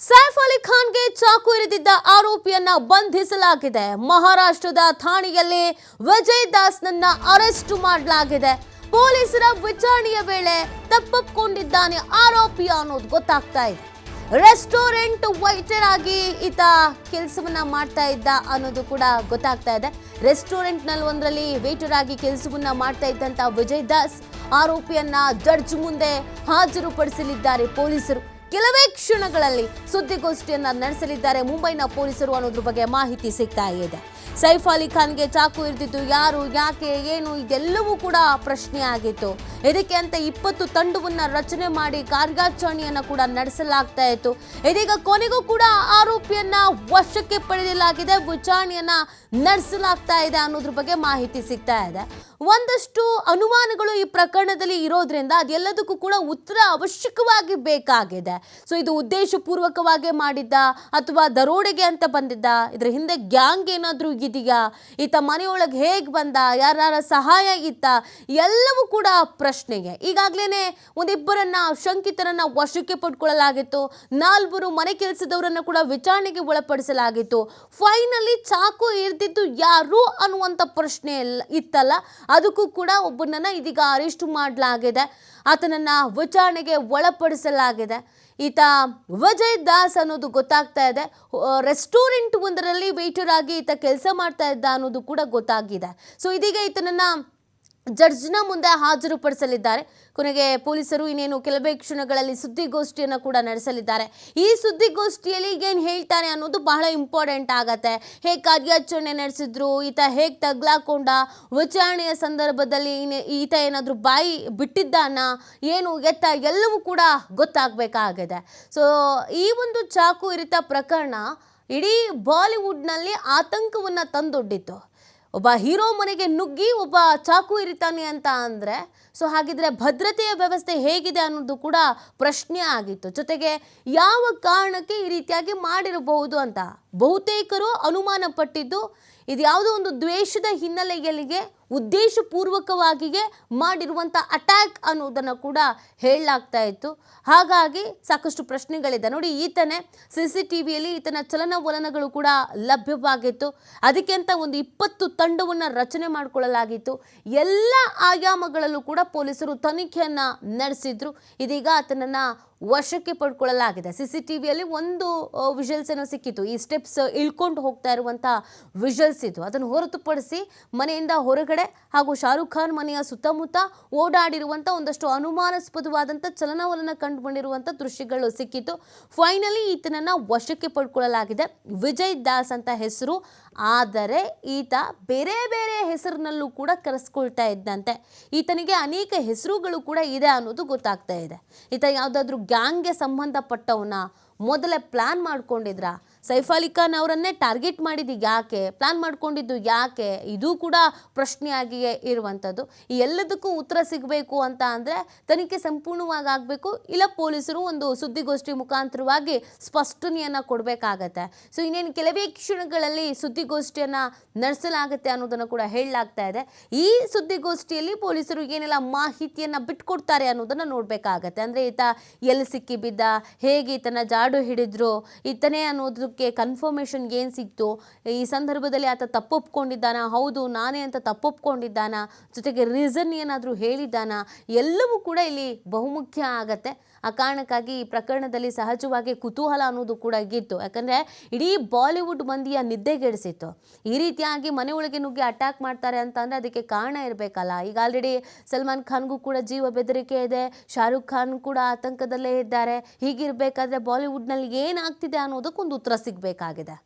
ಸೈಫ್ ಅಲಿ ಖಾನ್ಗೆ ಚಾಕು ಇರಿದಿದ್ದ ಆರೋಪಿಯನ್ನ ಬಂಧಿಸಲಾಗಿದೆ. ಮಹಾರಾಷ್ಟ್ರದ ಥಾಣೆಯಲ್ಲಿ ವಿಜಯ್ ದಾಸ್ನನ್ನ ಅರೆಸ್ಟ್ ಮಾಡಲಾಗಿದೆ. ಪೊಲೀಸರ ವಿಚಾರಣೆಯ ವೇಳೆ ತಪ್ಪಿಕೊಂಡಿದ್ದಾನೆ ಆರೋಪಿ ಅನ್ನೋದು ಗೊತ್ತಾಗ್ತಾ ಇದೆ. ರೆಸ್ಟೋರೆಂಟ್ ವೈಟರ್ ಆಗಿ ಈತ ಕೆಲಸವನ್ನ ಮಾಡ್ತಾ ಇದ್ದ ಅನ್ನೋದು ಕೂಡ ಗೊತ್ತಾಗ್ತಾ ಇದೆ. ರೆಸ್ಟೋರೆಂಟ್ ನಲ್ಲಿ ಒಂದರಲ್ಲಿ ವೇಟರ್ ಆಗಿ ಕೆಲಸವನ್ನ ಮಾಡ್ತಾ ಇದ್ದಂತ ವಿಜಯ್ ದಾಸ್ ಆರೋಪಿಯನ್ನ ಜಡ್ಜ್ ಮುಂದೆ ಹಾಜರುಪಡಿಸಲಿದ್ದಾರೆ ಪೊಲೀಸರು. ಕೆಲವೇ ಕ್ಷಣಗಳಲ್ಲಿ ಸುದ್ದಿಗೋಷ್ಠಿಯನ್ನ ನಡೆಸಲಿದ್ದಾರೆ ಮುಂಬೈನ ಪೊಲೀಸರು ಅನ್ನೋದ್ರ ಬಗ್ಗೆ ಮಾಹಿತಿ ಸಿಗ್ತಾ ಇದೆ. ಸೈಫ್ ಅಲಿ ಖಾನ್ಗೆ ಚಾಕು ಇರಿದಿದ್ದು ಯಾರು, ಯಾಕೆ, ಏನು ಇದೆಲ್ಲವೂ ಕೂಡ ಪ್ರಶ್ನೆ ಆಗಿತ್ತು. ಇದಕ್ಕೆ ಅಂತ 20 ತಂಡವನ್ನ ರಚನೆ ಮಾಡಿ ಕಾರ್ಯಾಚರಣೆಯನ್ನ ಕೂಡ ನಡೆಸಲಾಗ್ತಾ ಇತ್ತು. ಇದೀಗ ಕೊನೆಗೂ ಕೂಡ ಆರೋಪಿಯನ್ನ ವಶಕ್ಕೆ ಪಡೆಯಲಾಗಿದೆ, ವಿಚಾರಣೆಯನ್ನ ನಡೆಸಲಾಗ್ತಾ ಇದೆ ಅನ್ನೋದ್ರ ಬಗ್ಗೆ ಮಾಹಿತಿ ಸಿಗ್ತಾ ಇದೆ. ಒಂದಷ್ಟು ಅನುಮಾನಗಳು ಈ ಪ್ರಕರಣದಲ್ಲಿ ಇರೋದ್ರಿಂದ ಅದೆಲ್ಲದಕ್ಕೂ ಕೂಡ ಉತ್ತರ ಅವಶ್ಯಕವಾಗಿ ಬೇಕಾಗಿದೆ. ಸೊ ಇದು ಉದ್ದೇಶಪೂರ್ವಕವಾಗಿ ಮಾಡಿದ್ದ ಅಥವಾ ದರೋಡೆಗೆ ಅಂತ ಬಂದಿದ್ದ, ಇದ್ರ ಹಿಂದೆ ಗ್ಯಾಂಗ್ ಏನಾದರೂ ಇದೆಯಾ, ಈತ ಮನೆಯೊಳಗೆ ಹೇಗೆ ಬಂದ, ಯಾರ ಸಹಾಯ ಇತ್ತ, ಎಲ್ಲವೂ ಕೂಡ ಪ್ರಶ್ನೆಗೆ. ಈಗಾಗಲೇ ಒಂದಿಬ್ಬರನ್ನ ಶಂಕಿತರನ್ನ ವಶಕ್ಕೆ ಪಡ್ಕೊಳ್ಳಲಾಗಿತ್ತು. 4 ಮನೆ ಕೆಲಸದವರನ್ನ ಕೂಡ ವಿಚಾರಣೆಗೆ ಒಳಪಡಿಸಲಾಗಿತ್ತು. ಫೈನಲಿ ಚಾಕು ಇರ್ದಿದ್ದು ಯಾರು ಅನ್ನುವಂಥ ಪ್ರಶ್ನೆ ಇತ್ತಲ್ಲ, ಅದಕ್ಕೂ ಕೂಡ ಒಬ್ಬನನ್ನ ಇದೀಗ ಅರೆಸ್ಟ್ ಮಾಡಲಾಗಿದೆ. ಆತನನ್ನ ವಿಚಾರಣೆಗೆ ಒಳಪಡಿಸಲಾಗಿದೆ. ಈತ ವಿಜಯ್ ದಾಸ್ ಅನ್ನೋದು ಗೊತ್ತಾಗ್ತಾ ಇದೆ. ರೆಸ್ಟೋರೆಂಟ್ ಒಂದರಲ್ಲಿ ವೇಟರ್ ಆಗಿ ಈತ ಕೆಲಸ ಮಾಡ್ತಾ ಇದ್ದ ಅನ್ನೋದು ಕೂಡ ಗೊತ್ತಾಗಿದೆ. ಸೊ ಇದೀಗ ಈತನನ್ನ ಜಡ್ಜ್ನ ಮುಂದೆ ಹಾಜರುಪಡಿಸಲಿದ್ದಾರೆ. ಕೊನೆಗೆ ಪೊಲೀಸರು ಇನ್ನೇನು ಕೆಲವೇ ಕ್ಷಣಗಳಲ್ಲಿ ಸುದ್ದಿಗೋಷ್ಠಿಯನ್ನು ಕೂಡ ನಡೆಸಲಿದ್ದಾರೆ. ಈ ಸುದ್ದಿಗೋಷ್ಠಿಯಲ್ಲಿ ಏನು ಹೇಳ್ತಾರೆ ಅನ್ನೋದು ಬಹಳ ಇಂಪಾರ್ಟೆಂಟ್ ಆಗತ್ತೆ. ಹೇಗೆ ಕಾರ್ಯಾಚರಣೆ ನಡೆಸಿದ್ರು, ಈತ ಹೇಗೆ ತಗ್ಲಾಕೊಂಡ, ವಿಚಾರಣೆಯ ಸಂದರ್ಭದಲ್ಲಿ ಈತ ಏನಾದರೂ ಬಾಯಿ ಬಿಟ್ಟಿದ್ದಾನ, ಏನು ಎತ್ತ, ಎಲ್ಲವೂ ಕೂಡ ಗೊತ್ತಾಗಬೇಕಾಗಿದೆ. ಸೊ ಈ ಒಂದು ಚಾಕು ಇರಿತ ಪ್ರಕರಣ ಇಡೀ ಬಾಲಿವುಡ್ನಲ್ಲಿ ಆತಂಕವನ್ನು ತಂದೊಡ್ಡಿತ್ತು. ಒಬ್ಬ ಹೀರೋ ಮನೆಗೆ ನುಗ್ಗಿ ಒಬ್ಬ ಚಾಕು ಇರಿತಾನೆ ಅಂತ ಅಂದರೆ ಸೊ ಹಾಗಿದ್ರೆ ಭದ್ರತೆಯ ವ್ಯವಸ್ಥೆ ಹೇಗಿದೆ ಅನ್ನೋದು ಕೂಡ ಪ್ರಶ್ನೆ ಆಗಿತ್ತು. ಜೊತೆಗೆ ಯಾವ ಕಾರಣಕ್ಕೆ ಈ ರೀತಿಯಾಗಿ ಮಾಡಿರಬಹುದು ಅಂತ ಬಹುತೇಕರು ಅನುಮಾನ ಪಟ್ಟಿದ್ದು ಇದು ಯಾವುದೋ ಒಂದು ದ್ವೇಷದ ಹಿನ್ನೆಲೆಯಲ್ಲಿಗೆ ಉದ್ದೇಶಪೂರ್ವಕವಾಗಿಯೇ ಮಾಡಿರುವಂಥ ಅಟ್ಯಾಕ್ ಅನ್ನೋದನ್ನು ಕೂಡ ಹೇಳಲಾಗ್ತಾ ಇತ್ತು. ಹಾಗಾಗಿ ಸಾಕಷ್ಟು ಪ್ರಶ್ನೆಗಳಿದೆ. ನೋಡಿ, ಈತನೇ CCTVಯಲ್ಲಿ ಈತನ ಚಲನವಲನಗಳು ಕೂಡ ಲಭ್ಯವಾಗಿತ್ತು. ಅದಕ್ಕೆ ಅಂತ ಒಂದು 20 ತಂಡವನ್ನು ರಚನೆ ಮಾಡಿಕೊಳ್ಳಲಾಗಿತ್ತು. ಎಲ್ಲ ಆಯಾಮಗಳಲ್ಲೂ ಕೂಡ ಪೊಲೀಸರು ತನಿಖೆಯನ್ನು ನಡೆಸಿದ್ರು. ಇದೀಗ ಆತನನ್ನು ವಶಕ್ಕೆ ಪಡ್ಕೊಳ್ಳಲಾಗಿದೆ. CCTVಯಲ್ಲಿ ಒಂದು ವಿಜುವಲ್ಸ್ ಏನೋ ಸಿಕ್ಕಿತ್ತು. ಈ ಸ್ಟೆಪ್ಸ್ ಇಳ್ಕೊಂಡು ಹೋಗ್ತಾ ಇರುವಂಥ ವಿಜುವಲ್ಸ್ ಇದು. ಅದನ್ನು ಹೊರತುಪಡಿಸಿ ಮನೆಯಿಂದ ಹೊರಗಡೆ ಹಾಗೂ ಶಾರುಖ್ ಖಾನ್ ಮನೆಯ ಸುತ್ತಮುತ್ತ ಓಡಾಡಿರುವಂಥ ಒಂದಷ್ಟು ಅನುಮಾನಾಸ್ಪದವಾದಂಥ ಚಲನವಲನ ಕಂಡುಕೊಂಡಿರುವಂಥ ದೃಶ್ಯಗಳು ಸಿಕ್ಕಿತ್ತು. ಫೈನಲಿ ಈತನನ್ನು ವಶಕ್ಕೆ ಪಡ್ಕೊಳ್ಳಲಾಗಿದೆ. ವಿಜಯ್ ದಾಸ್ ಅಂತ ಹೆಸರು, ಆದರೆ ಈತ ಬೇರೆ ಬೇರೆ ಹೆಸರಿನಲ್ಲೂ ಕೂಡ ಕರೆಸ್ಕೊಳ್ತಾ ಇದ್ದಂತೆ. ಈತನಿಗೆ ಅನೇಕ ಹೆಸರುಗಳು ಕೂಡ ಇದೆ ಅನ್ನೋದು ಗೊತ್ತಾಗ್ತಾ ಇದೆ. ಈತ ಯಾವುದಾದ್ರೂ ಗ್ಯಾಂಗ್ಗೆ ಸಂಬಂಧಪಟ್ಟವನ್ನ ಮೊದಲೇ ಪ್ಲಾನ್ ಮಾಡ್ಕೊಂಡಿದ್ರ, ಸೈಫ್ ಅಲಿ ಖಾನ್ ಅವರನ್ನೇ ಟಾರ್ಗೆಟ್ ಮಾಡಿದ್ದು ಯಾಕೆ, ಪ್ಲಾನ್ ಮಾಡ್ಕೊಂಡಿದ್ದು ಯಾಕೆ, ಇದು ಕೂಡ ಪ್ರಶ್ನೆಯಾಗಿಯೇ ಇರುವಂಥದ್ದು. ಈ ಎಲ್ಲದಕ್ಕೂ ಉತ್ತರ ಸಿಗಬೇಕು ಅಂತ ಅಂದರೆ ತನಿಖೆ ಸಂಪೂರ್ಣವಾಗಿ ಆಗಬೇಕು, ಇಲ್ಲ ಪೊಲೀಸರು ಒಂದು ಸುದ್ದಿಗೋಷ್ಠಿ ಮುಖಾಂತರವಾಗಿ ಸ್ಪಷ್ಟನೆಯನ್ನು ಕೊಡಬೇಕಾಗತ್ತೆ. ಸೊ ಇನ್ನೇನು ಕೆಲವೇ ಕ್ಷಣಗಳಲ್ಲಿ ಸುದ್ದಿಗೋಷ್ಠಿಯನ್ನು ನಡೆಸಲಾಗುತ್ತೆ ಅನ್ನೋದನ್ನು ಕೂಡ ಹೇಳಲಾಗ್ತಾ ಇದೆ. ಈ ಸುದ್ದಿಗೋಷ್ಠಿಯಲ್ಲಿ ಪೊಲೀಸರು ಏನೆಲ್ಲ ಮಾಹಿತಿಯನ್ನು ಬಿಟ್ಕೊಡ್ತಾರೆ ಅನ್ನೋದನ್ನು ನೋಡಬೇಕಾಗತ್ತೆ. ಅಂದರೆ ಈತ ಎಲ್ಲಿ ಸಿಕ್ಕಿ ಬಿದ್ದ, ಹೇಗೆ ಈತನ ಜಾಡು ಹಿಡಿದ್ರು, ಈತನೇ ಅನ್ನೋದಕ್ಕೆ ಕನ್ಫರ್ಮೇಷನ್ ಏನು ಸಿಕ್ತು, ಈ ಸಂದರ್ಭದಲ್ಲಿ ಆತ ತಪ್ಪೊಪ್ಕೊಂಡಿದ್ದಾನ, ಹೌದು ನಾನೇ ಅಂತ ತಪ್ಪೊಪ್ಕೊಂಡಿದ್ದಾನ, ಜೊತೆಗೆ ರೀಸನ್ ಏನಾದರೂ ಹೇಳಿದ್ದಾನ, ಎಲ್ಲವೂ ಕೂಡ ಇಲ್ಲಿ ಬಹುಮುಖ್ಯ ಆಗತ್ತೆ. ಆ ಕಾರಣಕ್ಕಾಗಿ ಈ ಪ್ರಕರಣದಲ್ಲಿ ಸಹಜವಾಗಿ ಕುತೂಹಲ ಅನ್ನೋದು ಕೂಡ ಇತ್ತು. ಯಾಕಂದರೆ ಇಡೀ ಬಾಲಿವುಡ್ ಮಂದಿಯ ನಿದ್ದೆಗೆಡಿಸಿತ್ತು. ಈ ರೀತಿಯಾಗಿ ಮನೆಯೊಳಗೆ ನುಗ್ಗಿ ಅಟ್ಯಾಕ್ ಮಾಡ್ತಾರೆ ಅಂತ ಅಂದರೆ ಅದಕ್ಕೆ ಕಾರಣ ಇರಬೇಕಲ್ಲ. ಈಗ ಆಲ್ರೆಡಿ ಸಲ್ಮಾನ್ ಖಾನ್ಗೂ ಕೂಡ ಜೀವ ಬೆದರಿಕೆ ಇದೆ, ಶಾರುಖ್ ಖಾನ್ ಕೂಡ ಆತಂಕದಲ್ಲೇ ಇದ್ದಾರೆ. ಹೀಗಿರಬೇಕಾದ್ರೆ ಬಾಲಿವುಡ್ನಲ್ಲಿ ಏನಾಗ್ತಿದೆ ಅನ್ನೋದಕ್ಕೊಂದು ಉತ್ತರ ಸಿಗಬೇಕಾಗಿದೆ.